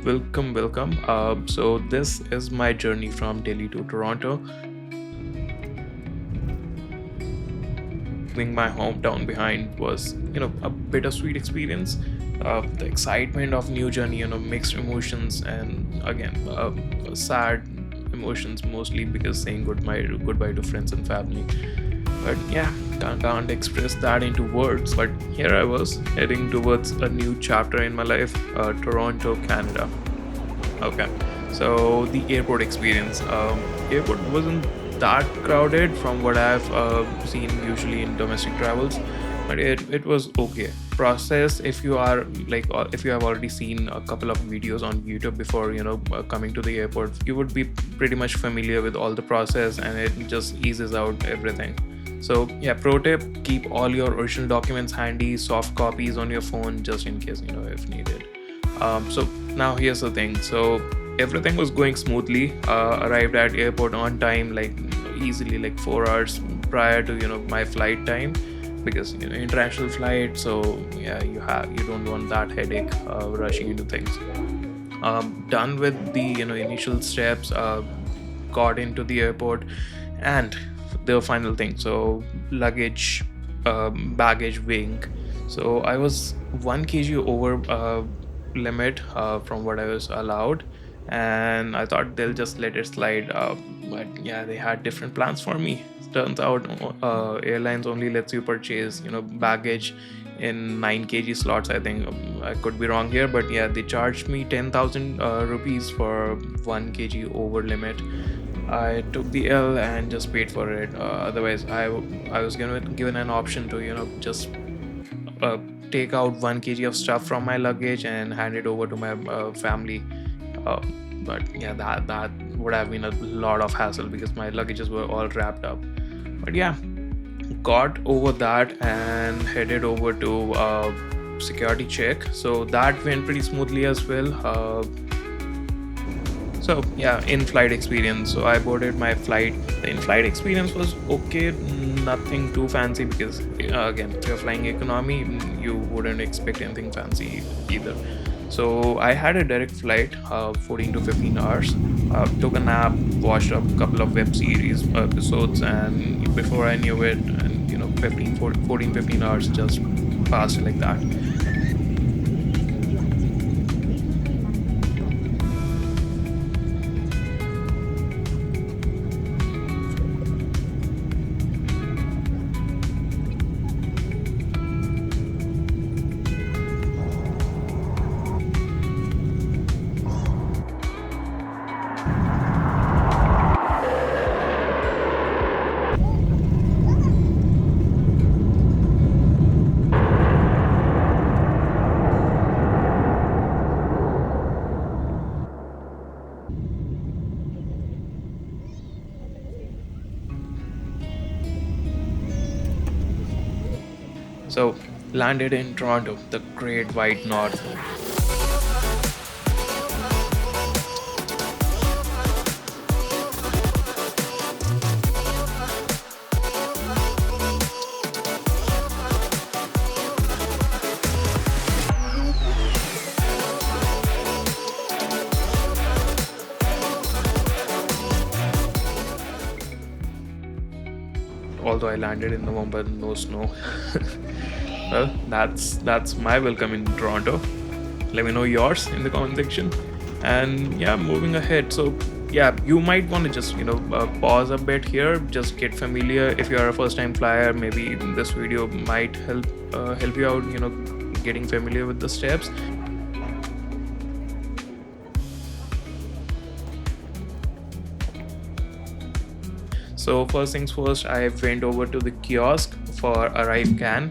welcome. So this is my journey from Delhi to Toronto. Leaving my hometown behind was, a bittersweet experience. The excitement of new journey, mixed emotions, and again, sad emotions mostly because saying goodbye to friends and family. But yeah, can't express that into words. But here I was heading towards a new chapter in my life, Toronto, Canada. Okay, so the airport experience. Airport wasn't that crowded from what I've seen usually in domestic travels, but it was okay. Process if you are if you have already seen a couple of videos on YouTube before coming to the airport, you would be pretty much familiar with all the process, and it just eases out everything. So yeah, pro tip: keep all your original documents handy, soft copies on your phone just in case if needed. So now here's the thing. So everything was going smoothly. Arrived at airport on time, like easily like 4 hours prior to my flight time, because international flight. So yeah, you don't want that headache rushing into things. Done with the initial steps. Got into the airport, and the final thing. So luggage, baggage weighing. So I was 1 kg over limit from what I was allowed, and I thought they'll just let it slide. But yeah, they had different plans for me. Turns out, airlines only lets you purchase baggage in 9 kg slots. I think I could be wrong here, but yeah, they charged me 10,000 rupees for 1 kg over limit. I took the L and just paid for it. Otherwise, I was given an option to just uh, take out 1 kg of stuff from my luggage and hand it over to my family. Uh, but yeah, that would have been a lot of hassle because my luggages were all wrapped up. But yeah, got over that and headed over to security check. So that went pretty smoothly as well. So yeah, in-flight experience. So I boarded my flight. The in-flight experience was okay, nothing too fancy because again, if you're flying economy, you wouldn't expect anything fancy either. So I had a direct flight, 14 to 15 hours. Took a nap, watched a couple of web series episodes, and before I knew it, and 14, 15 hours just passed like that. So landed in Toronto, the Great White North. Although I landed in November, no snow. Well, that's my welcome in Toronto. Let me know yours in the comment section. And yeah, moving ahead. So yeah, you might want to just pause a bit here, just get familiar. If you are a first time flyer, maybe this video might help you out, getting familiar with the steps. So first things first, I went over to the kiosk for Arrive Can.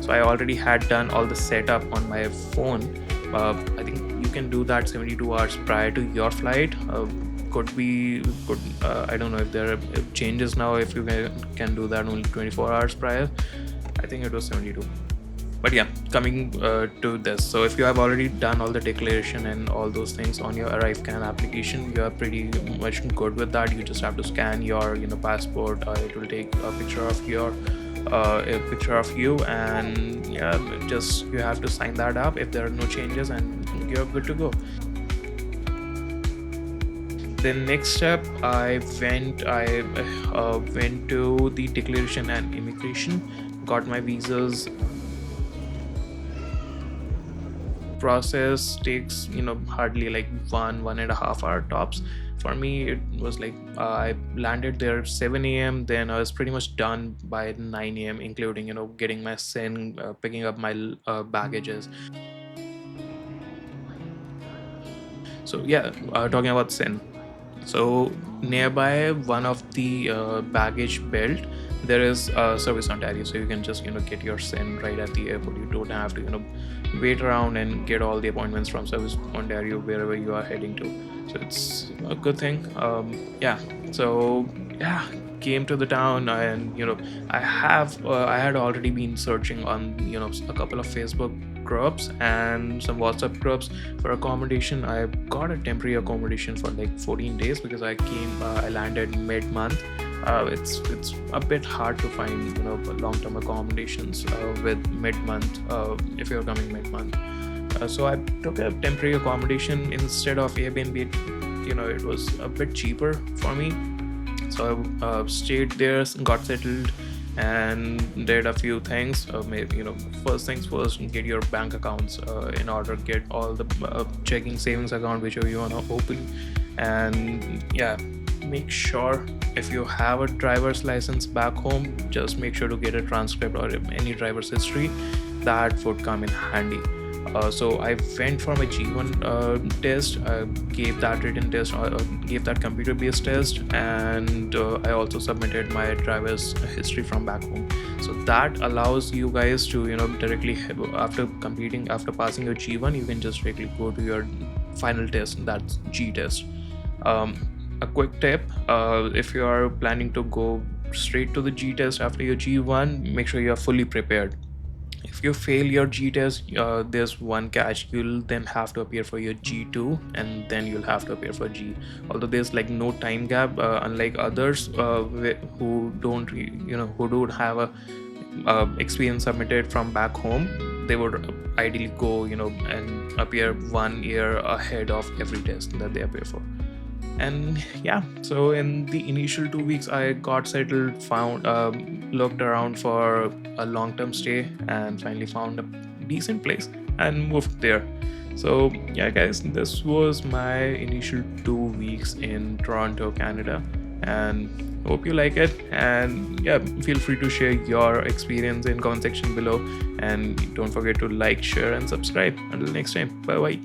So I already had done all the setup on my phone. I think you can do that 72 hours prior to your flight. Could I don't know if there are changes now, if you can do that only 24 hours prior. I think it was 72. But yeah, coming to this, so if you have already done all the declaration and all those things on your ArriveCan application, you are pretty much good with that. You just have to scan your passport. It will take a picture of you, and yeah, just you have to sign that up if there are no changes, and you're good to go. Then next step, I went to the declaration and immigration, got my visas. Process takes hardly like 1.5 hour tops. For me, it was like I landed there 7 a.m. Then I was pretty much done by 9 a.m., including getting my SIN, picking up my baggages. So yeah, talking about SIN. So nearby one of the baggage belt, there is Service Ontario, so you can just get your SIN right at the airport. You don't have to wait around and get all the appointments from Service Ontario wherever you are heading to. So it's a good thing. Yeah. So yeah, came to the town, and I had already been searching on a couple of Facebook groups and some WhatsApp groups for accommodation. I got a temporary accommodation for like 14 days because I landed mid-month. It's a bit hard to find long-term accommodations with mid-month if you're coming mid-month. So I took a temporary accommodation instead of Airbnb. It was a bit cheaper for me. So I stayed there, got settled, and did a few things. Maybe first things first, get your bank accounts in order, get all the checking savings account whichever you want to open, and yeah, make sure if you have a driver's license back home, just make sure to get a transcript or any driver's history. That would come in handy. So I went for my G1 test, gave that written test, gave that computer-based test, and I also submitted my driver's history from back home. So that allows you guys to directly after passing your G1, you can just directly go to your final test, that's G test. A quick tip, if you are planning to go straight to the G test after your G1, make sure you are fully prepared. If you fail your G test, there's one catch. You'll then have to appear for your G2, and then you'll have to appear for G. Although there's like no time gap, unlike others who don't have a experience submitted from back home, they would ideally go and appear 1 year ahead of every test that they appear for. And yeah, so in the initial 2 weeks, I got settled, looked around for a long-term stay, and finally found a decent place and moved there. So yeah, guys, this was my initial 2 weeks in Toronto, Canada, and hope you like it. And yeah, feel free to share your experience in comment section below, and don't forget to like, share, and subscribe. Until next time, bye bye.